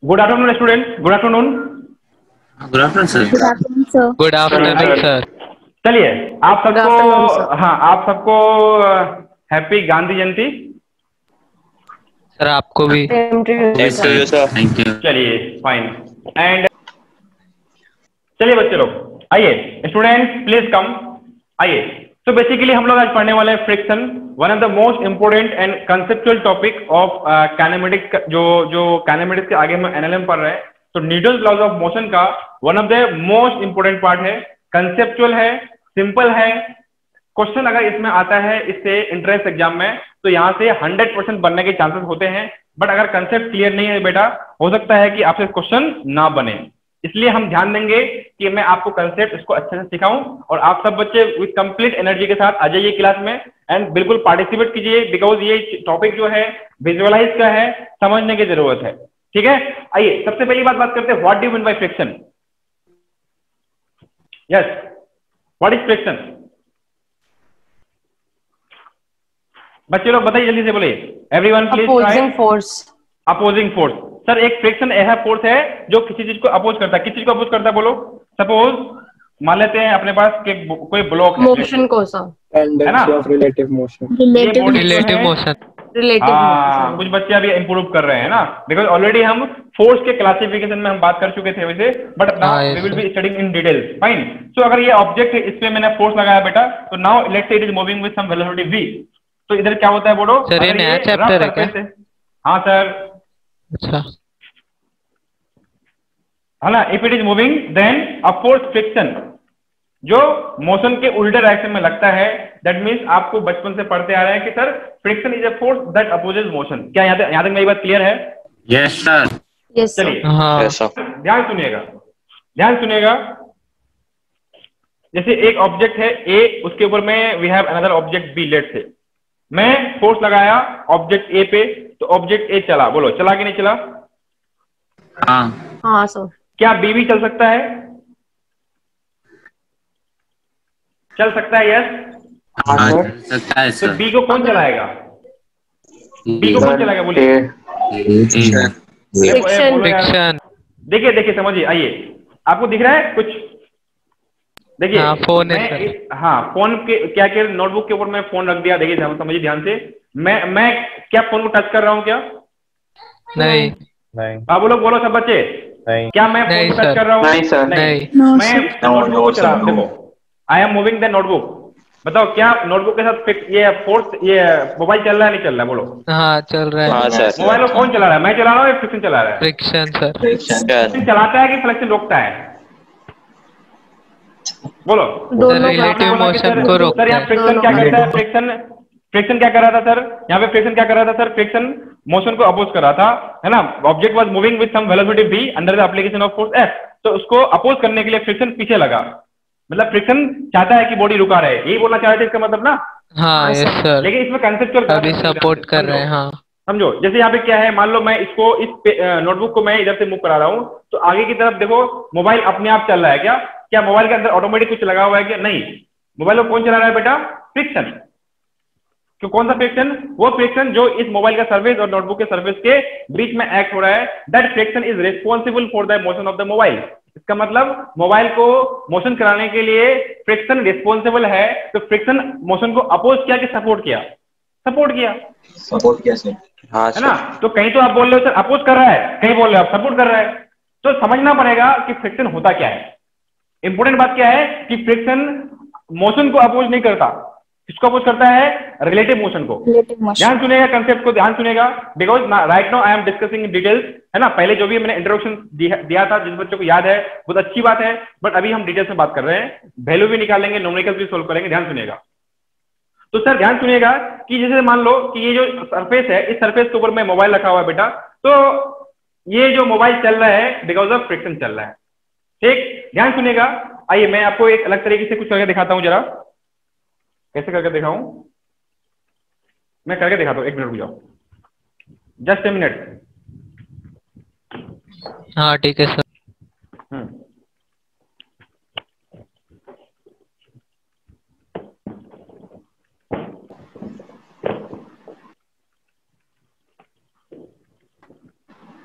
Good afternoon student, good afternoon. Good afternoon sir. Good afternoon sir. Good afternoon sir. चलिए आप good सबको, afternoon sir. हाँ आप सबको हैप्पी गांधी जयंती। सर आपको भी। Same to you Thank sir. you, sir. Thank you. चलिए fine and चलिए बच्चे लोग आइए, स्टूडेंट्स प्लीज कम, आइए। तो बेसिकली हम लोग आज पढ़ने वाले हैं friction, one of the most important and conceptual topic of kinematics. जो जो काइनेमेटिक्स के आगे हम एनएलएम पढ़ रहे हैं, तो न्यूटन्स लॉज ऑफ मोशन का one of the most important part है, कंसेप्चुअल है, सिंपल है। क्वेश्चन अगर इसमें आता है इससे एंट्रेंस एग्जाम में, तो यहाँ से 100% बनने के चांसेस होते हैं। बट अगर कंसेप्ट क्लियर नहीं है बेटा, हो सकता है कि आपसे क्वेश्चन ना बने। इसलिए हम ध्यान देंगे कि मैं आपको कंसेप्ट इसको अच्छे से सिखाऊं, और आप सब बच्चे विद कंप्लीट एनर्जी के साथ आ जाइए क्लास में एंड बिल्कुल पार्टिसिपेट कीजिए, बिकॉज ये टॉपिक जो है विजुअलाइज का है, समझने की जरूरत है। ठीक है, आइए सबसे पहली बात करते हैं, what do you mean by friction. Yes, what is friction? बच्चे लोग बताइए, जल्दी से बोलिए, everyone please. Opposing force. Opposing force. Sir एक फ्रिक्शन ऐसा फोर्स है जो किसी चीज को अपोज करता है। किस चीज को अपोज करता है बोलो? सपोज मान लेते हैं अपने पास कि कोई ब्लॉक है, मोशन को सर, है ना? Relative motion. Relative relative motion. Relative हाँ, मोशन। कुछ बच्चे अभी इंप्रूव कर रहे हैं ना, बिकॉज ऑलरेडी हम फोर्स के क्लासिफिकेशन में हम बात कर चुके थे वैसे, but now we will be studying in details. Fine. So अगर ये ऑब्जेक्ट है, इस पे मैंने फोर्स लगाया बेटा, तो now let's say it is moving with some velocity v। तो इधर क्या होता है बोलो? सर ये नया चैप्टर है क्या? हाँ सर। अच्छा, है ना, if it is moving then a force friction जो मोशन के उल्टे डायरेक्शन में लगता है, दैट मींस आपको बचपन से पढ़ते आ रहे हैं कि sir friction is a force that opposes motion. क्या यहाँ तक मेरी बात क्लियर है? Yes, sir. Yes sir. चलिए हाँ Yes, sir. ध्यान सुनिएगा, ध्यान सुनिएगा। जैसे एक ऑब्जेक्ट है ए, उसके ऊपर में we have another object B. Let say मैं फोर्स लगाया ऑब्जेक्ट ए पे, तो ऑब्जेक्ट ए चला, बोलो चला कि नहीं चला? हाँ। हाँ सर। क्या बी भी चल सकता है? चल सकता है, यस। हाँ, चल सकता है तो सर। बी को कौन चलाएगा? बी को कौन चलाएगा बोलिए? फ्रिक्शन। बोलो यार। फ्रिक्शन। देखिए देखिए समझिए, आइए आपको दिख रहा है कुछ? देखिए हाँ, फोन है मैं सर। हाँ फोन के क्या क्या नोटबुक के ऊपर मैं फोन रख दिया। देखिए समझिए ध्यान से, मैं क्या फोन को टच कर रहा हूँ क्या? नहीं नहीं। हाँ बोलो बोलो सब बच्चे, नहीं। क्या मैं फोन नहीं को टच सर। कर रहा हूँ? नहीं सर। नहीं। मैं नोटबुक को चला, देखो I am moving the notebook. बताओ क्या नोटबुक के साथ ये फोर्स, ये मोबाइल चल रहा है नहीं चल रहा है? बोलो। हाँ चल रहा है। हाँ सर। मोबाइल को कौन चला रहा है? मैं चला रहा हूँ या फ्रिक्शन चला रहा है? Friction sir. फ्रिक्शन चलाता है कि फ्रिक्शन रोकता है? बोलो। दोनों रिलेटिव का। मोशन को सर रोकता यहाँ है। फ्रिक्शन क्या करता है? फ्रिक्शन क्या कर रहा था सर? यहाँ पे फ्रिक्शन क्या कर रहा था सर? फ्रिक्शन मोशन को अपोज कर रहा था, है ना? Object was moving with some velocity v under the application of force F। तो उसको अपोज करने के लिए फ्रिक्शन पीछे लगा, मतलब फ्रिक्शन चाहता है कि बॉडी रुका रहे, यही बोलना चाह रहे थे इसका मतलब ना? हाँ यस सर। लेकिन इसमें कंसेप्चुअल अभी सपोर्ट कर रहे हैं। हाँ समझो। जैसे यहाँ पे क्या है, मान लो मैं इसको इस नोटबुक को मैं इधर से मूव करा रहा हूँ, तो आगे की तरफ देखो मोबाइल अपने आप चल रहा है क्या? क्या मोबाइल के अंदर ऑटोमेटिक कुछ लगा हुआ है क्या? नहीं। मोबाइल को कौन चला रहा है बेटा? फ्रिक्शन। क्यों? कौन सा फ्रिक्शन? वो फ्रिक्शन जो इस मोबाइल का सर्फेस और नोटबुक के सर्फेस के बीच में एक्ट हो रहा है, that friction is responsible for the motion of the mobile. इसका मतलब मोबाइल को मोशन कराने के लिए फ्रिक्शन रिस्पॉन्सिबल है, तो फ्रिक्शन मोशन को अपोज किया कि सपोर्ट किया? सपोर्ट किया। सपोर्ट किया सर। हाँ है ना? तो कहीं तो आप बोल रहे हो सर अपोज कर रहा है, कहीं बोल रहे हो आप सपोर्ट कर रहा है। तो समझना पड़ेगा कि फ्रिक्शन होता क्या है। इंपोर्टेंट बात क्या है कि फ्रिक्शन मोशन को अपोज नहीं करता, किसको अपोज करता है? रिलेटिव मोशन को। ध्यान सुनेगा, कंसेप्ट को ध्यान सुनेगा, because right now I am discussing in details, है ना? पहले जो भी मैंने इंट्रोडक्शन दिया था, जिस बच्चों को याद है बहुत अच्छी बात है, बट अभी हम डिटेल्स में बात कर रहे हैं, वैल्यू भी निकालेंगे, न्यूमेरिकल भी सोल्व करेंगे। ध्यान सुनिएगा। तो सर ध्यान सुनिएगा कि जैसे मान लो कि ये जो सरफेस है, इस सरफेस के ऊपर में मोबाइल रखा हुआ है बेटा, तो ये जो मोबाइल चल रहा है बिकॉज ऑफ फ्रिक्शन चल रहा है। ठीक, ध्यान सुनिएगा। आइए मैं आपको एक अलग तरीके से कुछ करके दिखाता हूं, जरा कैसे करके दिखाऊं। मैं करके दिखाता हूं, एक मिनट रुक जाओ, जस्ट ए मिनट। हाँ ठीक है सर।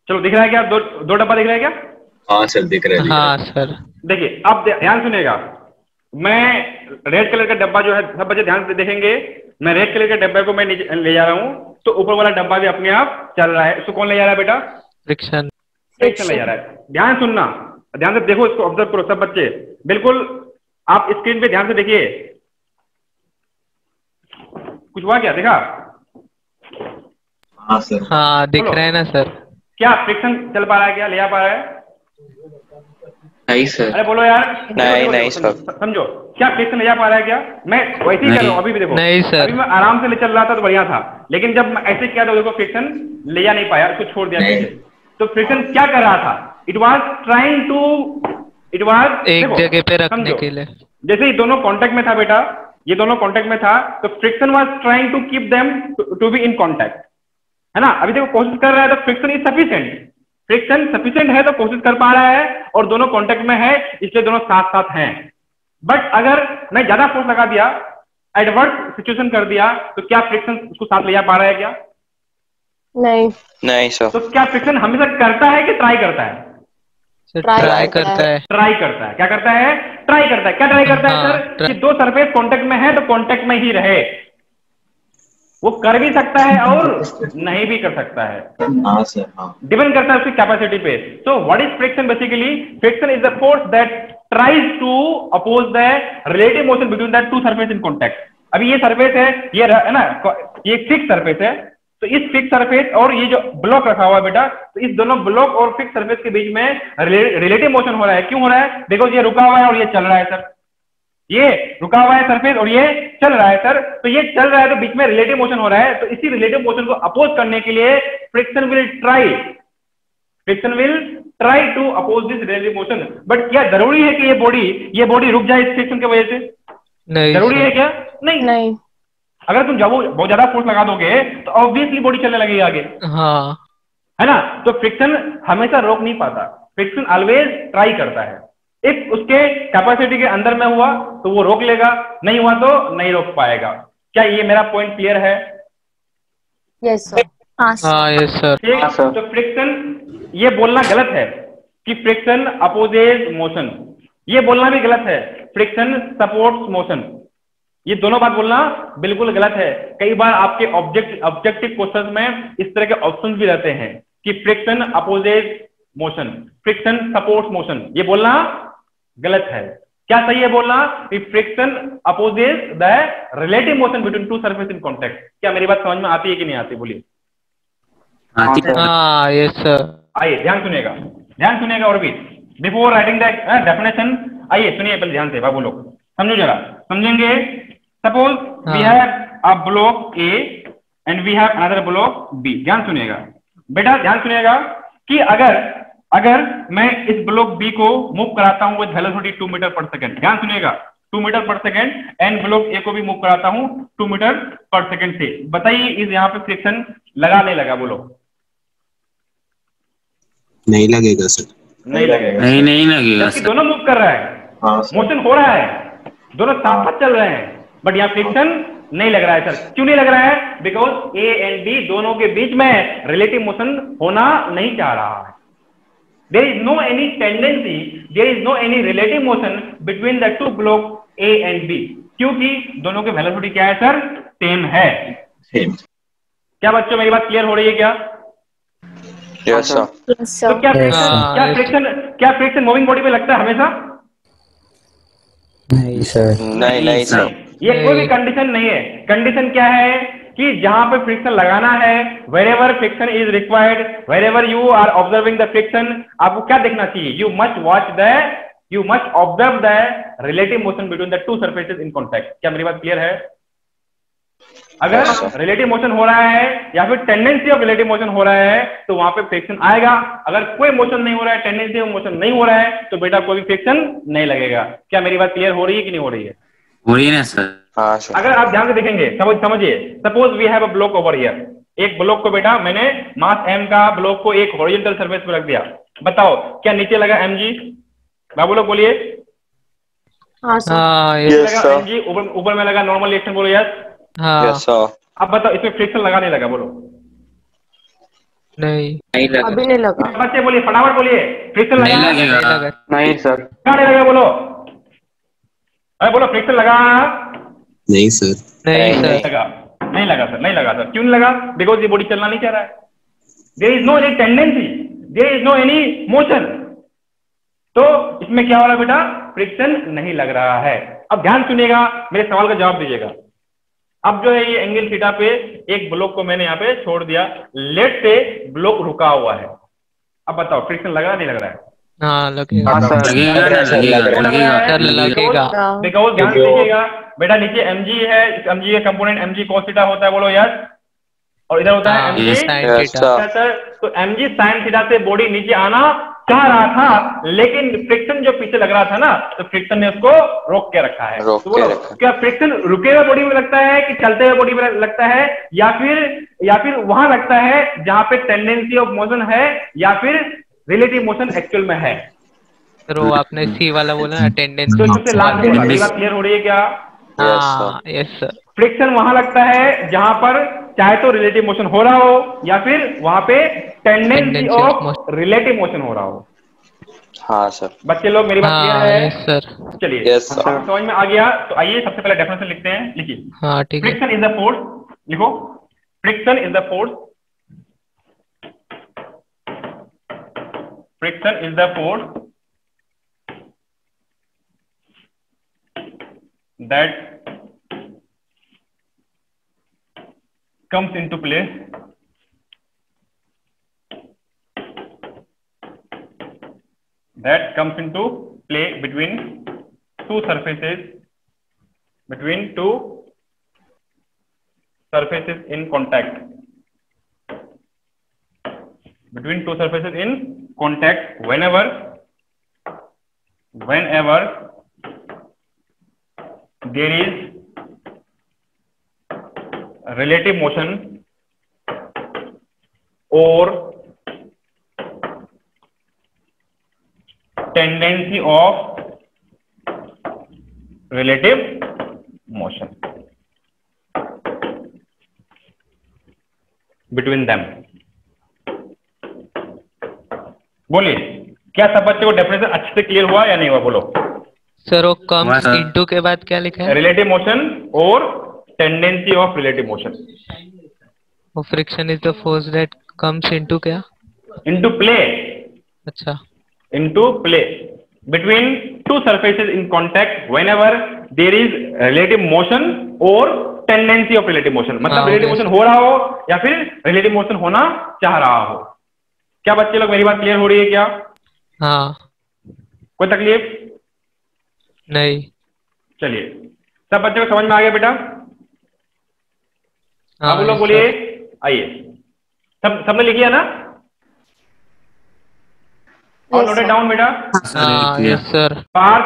चलो दिख रहा है क्या? दो दो डब्बा दिख रहा है क्या? हाँ सर दिख रहा है। हाँ सर। देखिए अब ध्यान सुनिएगा, मैं रेड कलर का डब्बा जो है, सब बच्चे ध्यान से देखेंगे, मैं रेड कलर के डब्बे को मैं ले जा रहा हूँ, तो ऊपर वाला डब्बा भी अपने आप चल रहा है। इसको कौन ले जा रहा है बेटा? फ्रिक्शन। फ्रिक्शन ले जा रहा है। ध्यान सुनना, ध्यान से देखो, इसको ऑब्जर्व करो सब बच्चे, बिल्कुल आप स्क्रीन पे ध्यान से देखिए। कुछ हुआ क्या? देखा? हाँ सर। हाँ दिख रहा है ना सर। क्या फ्रिक्शन चल पा रहा है? क्या ले जा पा रहा है? नहीं सर। अरे बोलो यार। नहीं सर। समझो, क्या फ्रिक्शन ले जा पा रहा है क्या? मैं वैसे ही कर रहा हूँ, अभी भी देखो। नहीं सर। अभी मैं आराम से ले चल रहा था तो बढ़िया था, लेकिन जब मैं ऐसे किया तो देखो फ्रिक्शन ले जा नहीं पाया, उसको छोड़ दिया पीछे। तो फ्रिक्शन क्या कर रहा था? It was trying to, it was एक जगह पे रखने के लिए। जैसे ये दोनों कांटेक्ट में था बेटा, ये दोनों कांटेक्ट में था, तो friction was trying to keep them to be in contact, है ना? अभी देखो कोशिश कर रहा है, तो friction is sufficient, friction sufficient है तो कोशिश कर पा रहा है, और दोनों कांटेक्ट में है इसलिए दोनों साथ साथ हैं। बट अगर मैं ज्यादा फोर्स लगा दिया, एडवर्स सिचुएशन कर दिया, तो क्या फ्रिक्शन उसको साथ ले जा पा रहा है क्या? नहीं सर। तो क्या फ्रिक्शन हमेशा करता है कि ट्राई करता है? ट्राई करता है। ट्राई करता है। क्या करता है? ट्राई करता है। क्या ट्राई करता है सर? कि दो सरफेस कांटेक्ट में है तो कांटेक्ट में ही रहे। वो कर भी सकता है और नहीं भी कर सकता है। हाँ सर। हाँ। डिपेंड करता है उसकी कैपेसिटी पे। So what is friction? Basically friction is the force that tries to oppose the relative motion between the two surface in contact. अभी ये सरफेस है, ये है ना, ये फिक्स सरफेस है, तो इस फिक्स सरफेस और ये जो ब्लॉक रखा हुआ है बेटा, तो इस दोनों ब्लॉक और फिक्स सरफेस के बीच में रिलेटिव मोशन हो रहा है। क्यों हो रहा है? देखो ये रुका हुआ है और ये चल रहा है सर, ये रुका हुआ है सरफेस और ये चल रहा है सर, तो ये चल रहा है तो बीच में रिलेटिव मोशन हो रहा है। तो इसी रिलेटिव मोशन को अपोज करने के लिए friction will try to oppose this relative motion. But क्या जरूरी है कि ये बॉडी रुक जाए इस फ्रिक्शन की वजह से? नहीं जरूरी है क्या? नहीं। अगर तुम जब बहुत ज्यादा फोर्स लगा दोगे तो ऑब्वियसली बॉडी चलने लगेगी आगे, हाँ है ना? तो फ्रिक्शन हमेशा रोक नहीं पाता, फ्रिक्शन ऑलवेज ट्राई करता है। एक उसके कैपेसिटी के अंदर में हुआ तो वो रोक लेगा, नहीं हुआ तो नहीं रोक पाएगा। क्या ये मेरा पॉइंट क्लियर है? Yes sir. हाँ यस सर। ठीक। तो फ्रिक्शन, ये बोलना गलत है कि फ्रिक्शन अपोजेज मोशन, ये बोलना भी गलत है फ्रिक्शन सपोर्ट्स मोशन। ये दोनों बात बोलना बिल्कुल गलत है। कई बार आपके ऑब्जेक्टिव क्वेश्चन में इस तरह के ऑप्शन भी रहते हैं कि friction opposes motion, friction supports motion, ये बोलना गलत है। क्या सही है बोलना कि friction opposes the relative motion between two surface in contact? क्या मेरी बात समझ में आती है कि नहीं आती? बोलिए। हाँ यस सर। आइए ध्यान सुनिएगा और भी बिफोर राइटिंग द डेफिनेशन, आइए सुनिए पहले ध्यान से बाबू लोग, समझो जरा, समझेंगे। Suppose we have a block A and we have another block B. ध्यान सुनिएगा बेटा, ध्यान सुनिएगा कि अगर मैं इस ब्लॉक बी को मूव कराता हूं विद वेलोसिटी 2 मीटर पर सेकंड, ध्यान सुनिएगा, 2 मीटर पर सेकंड, एंड ब्लॉक ए को भी मूव कराता हूं 2 मीटर पर सेकंड से, बताइए इस यहाँ पे फ्रिक्शन लगा नहीं लगा? बोलो। नहीं लगेगा सर। नहीं लगेगा। नहीं लगेगा जबकि दोनों मूव कर रहा है, मोशन हो रहा है, दोनों साथ साथ चल रहे हैं, बट यहाँ फ्रिक्शन नहीं लग रहा है सर। क्यों नहीं लग रहा है? बिकॉज ए एंड बी दोनों के बीच में रिलेटिव मोशन होना नहीं चाह रहा है। There is no any tendency, there is no any relative motion between the two block A and B, क्योंकि दोनों के वेलोसिटी क्या है सर? सेम है। क्या बच्चों मेरी बात क्लियर हो रही है क्या? Yes sir. तो क्या फ्रिक्शन मूविंग बॉडी पे लगता है हमेशा? नहीं सर। नहीं सर। ये कोई भी कंडीशन नहीं है। कंडीशन क्या है कि जहां पे फ्रिक्शन लगाना है, wherever friction is required, wherever you are observing the friction, आपको क्या देखना चाहिए? you must observe the relative motion between the two surfaces in contact। क्या मेरी बात क्लियर है? अगर रिलेटिव मोशन हो रहा है या फिर टेंडेंसी ऑफ रिलेटिव मोशन हो रहा है तो वहां पे फ्रिक्शन आएगा। अगर कोई मोशन नहीं हो रहा है, टेंडेंसी ऑफ मोशन नहीं हो रहा है, तो बेटा कोई भी फ्रिक्शन नहीं लगेगा। क्या मेरी बात क्लियर हो रही है कि नहीं हो रही है? हो रही है ना सर। हाँ सर। अगर आप ध्यान से देखेंगे, समझिए, suppose we have a block over here, एक ब्लॉक को बेटा मैंने मास m का ब्लॉक को एक हॉरिजॉन्टल सरफेस पे रख दिया, बताओ क्या नीचे लगा mg? बाबू लोग बोलिए। हाँ सर। लगा mg, ऊपर में लगा नॉर्मल रिएक्शन, बोलो यस। Yes sir. अब बताओ इसमें फ्रिक्शन लगा नहीं लगा? बोलो। नहीं नहीं लगा अभी नहीं लगा। बच्चे बोलिए, फटाफट बोलिए, फ्रिक्शन नहीं लगा? लगेगा। नहीं लगा। नहीं सर। कहाँ नहीं लगा बोलो, अरे बोलो फ्रिक्शन लगा? नहीं सर। नहीं नहीं, सर। लगा? नहीं लगा सर, नहीं लगा सर। क्यों नहीं लगा? बिकॉज ये बॉडी चलना नहीं चाह रहा है, there is no any tendency, there is no any motion. तो इसमें क्या हो रहा है बेटा? फ्रिक्शन नहीं लग रहा है। अब ध्यान सुनिएगा, मेरे सवाल का जवाब दीजिएगा। अब जो है ये एंगल थीटा पे एक ब्लॉक को मैंने यहाँ पे छोड़ दिया, लेट से ब्लॉक रुका हुआ है। अब बताओ फ्रिक्शन लग रहा है नहीं लग रहा है? हाँ लगेगा। हाँ सर। लगेगा ना, लगेगा सर, लगेगा लगेगा। बिकॉज ध्यान दीजिएगा बेटा, नीचे mg है, mg का कंपोनेंट mg cos थीटा होता है, बोलो यस, और इधर होता है mg sin Yes, theta. sir। तो mg sin थीटा से बॉडी नीचे आना चाह रहा था, लेकिन फ्रिक्शन जो पीछे लग रहा था ना, तो फ्रिक्शन ने उसको रोक के रखा है। रोक तो के बोलो, रखा। क्या फ्रिक्शन रुके हुए बॉडी में लगता है कि चलते हुए बॉडी में लगता है, या फिर वहां लगता है जहां पे टेंडेंसी ऑफ मोशन है, या फिर रिलेटिव मोशन एक्चुअल में है? सर वो आपने सी वाला बोला ना, तो टेंडेंसी। सबसे लास्ट में मेरी बात क्लियर हो रही है क्या? हाँ यस सर। फ्रिक्शन वहां लगता है जहां पर चाहे तो रिलेटिव मोशन हो रहा हो, या फिर वहां पे tendency Tendency of of motion। Relative motion हो रहा हो। हाँ सर। बच्चे लोग मेरी बात क्लियर हाँ है? Yes sir. चलिए, Yes, sir। अब समझ में आ गया। तो आइए सबसे पहले डेफिनेशन लिखते हैं, लिखिए। हाँ ठीक है। फ्रिक्शन इज द फोर्स, लिखो, friction is the force, friction is the force that comes into play between two surfaces in contact, whenever there is relative motion or tendency of relative motion between them। बोलिए, क्या सब बच्चे को definition अच्छे से clear हुआ या नहीं हुआ? बोलो। सर वो हुआ कम्स सर। इनटू के बाद क्या लिखा है? रिलेटिव मोशन और टेंडेंसी ऑफ रिलेटिव मोशन वो friction is the force that comes into क्या? इनटू प्ले, अच्छा। into play between two surfaces in contact whenever there is relative motion or tendency of relative motion। मतलब हाँ, relative okay। motion हो रहा हो या फिर relative motion होना चाह रहा हो। क्या बच्चे लोग मेरी बात क्लियर हो रही है क्या? हाँ। कोई तकलीफ? नहीं। चलिए, सब बच्चे को समझ में आ गया बेटा? हाँ आप लोग yes, बोलिए, sir। आइए, सबने लिख लिया ना? और Yes, नोटेड sir। डाउन बेटा? हाँ यस सर। पार्थ,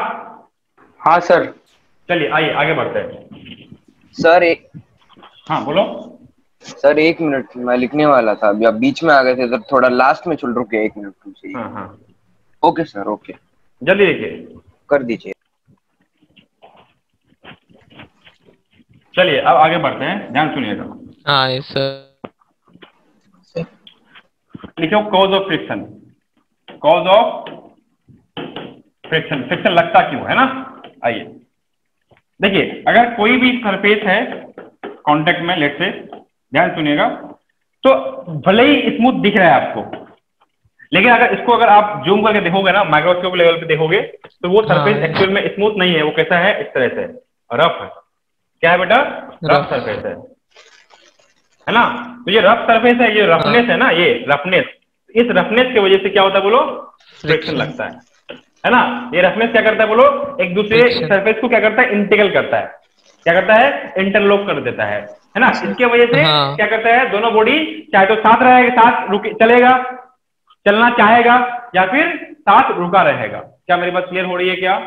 हाँ सर। चलिए आइए आगे बढ़ते हैं। सर हाँ बोलो। सर 1 मिनट, मैं लिखने वाला था अभी, आप बीच में आ गए थे तो थोड़ा लास्ट में चल रुके। 1 मिनट तुमसे। हाँ हाँ, ओके सर, ओके जल्दी लिखिए। कर दीजिए। चलिए अब आगे बढ़ते हैं, ध्यान सुनिएगा। हाँ यस सर। लिखो cause of friction, cause of friction, friction लगता क्यों है ना? आइए देखिए, अगर कोई भी सरफेस है कांटेक्ट में, लेट से, ध्यान सुनिएगा, तो भले ही स्मूथ दिख रहा है आपको, लेकिन अगर इसको अगर आप जूम करके देखोगे ना, माइक्रोस्कोप लेवल पे देखोगे, तो वो सरफेस हाँ, एक्चुअल में स्मूथ नहीं है। वो कैसा है? इस तरह से रफ है। क्या है बेटा? रफ सरफेस है ना? तो ये रफ सरफेस है, ये रफनेस है ना, ये रफनेस, इस रफनेस की वजह से क्या होता है बोलो? फ्रिक्शन लगता है ना? ये रफनेस क्या करता है बोलो? एक दूसरे सरफेस को क्या करता है? इंटीग्रल करता है। क्या करता है? इंटरलॉक कर देता है ना? इसके वजह से हाँ। क्या करता है? दोनों बॉडी चाहे तो साथ रहेगा, साथ रुके चलेगा, चलना चाहेगा, या फिर साथ रुका रहेगा। क्या मेरी बात क्लियर हो रही है क्या?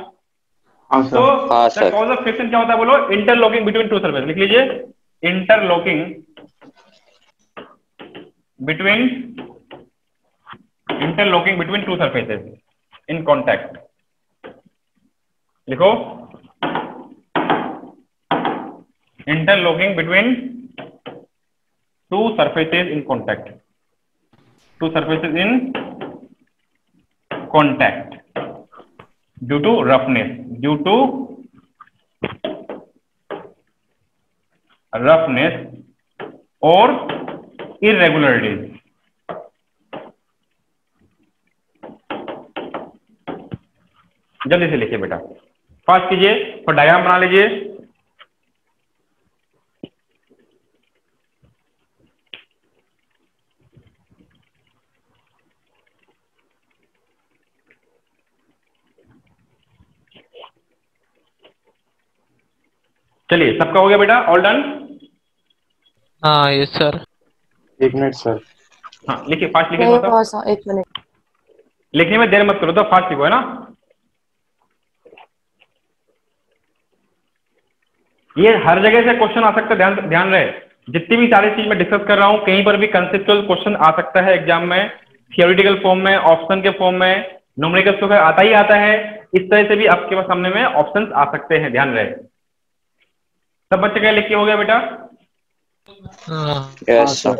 तो हाँ, सर। कॉज ऑफ फ्रिक्शन क्या होता है बोलो? Interlocking between two surface. लिख लीजिए, interlocking between two surfaces in contact. लिखो, interlocking between two surfaces in contact. two surfaces in contact due to roughness, or irregularities. जल्दी से लिखिए बेटा, फास्ट कीजिए और डायग्राम बना लीजिए। चलिए, सबका हो गया बेटा, ऑल डन? हाँ यस सर। एक मिनट सर। हाँ लिखिए, फास्ट लिखिए नहीं थोड़ा सा। हुआ सर, एक मिनट। लिखने में देर मत करो, तो फास्ट लिखो, है ना। ये हर जगह से क्वेश्चन आ सकता है, ध्यान ध्यान रहे। जितनी भी सारी चीज मैं डिस्कस कर रहा हूं, कहीं पर भी कंसेप्चुअल क्वेश्चन आ सकता है एग्जाम में, थियोरिटिकल फॉर्म में, ऑप्शन के फॉर्म में, न्यूमेरिकल तो आता ही आता है। इस तरह से भी आपके पास सामने में ऑप्शंस आ सकते हैं, ध्यान रहे। सब बच्चे क्या लिख के हो गया बेटा? हाँ यस सर।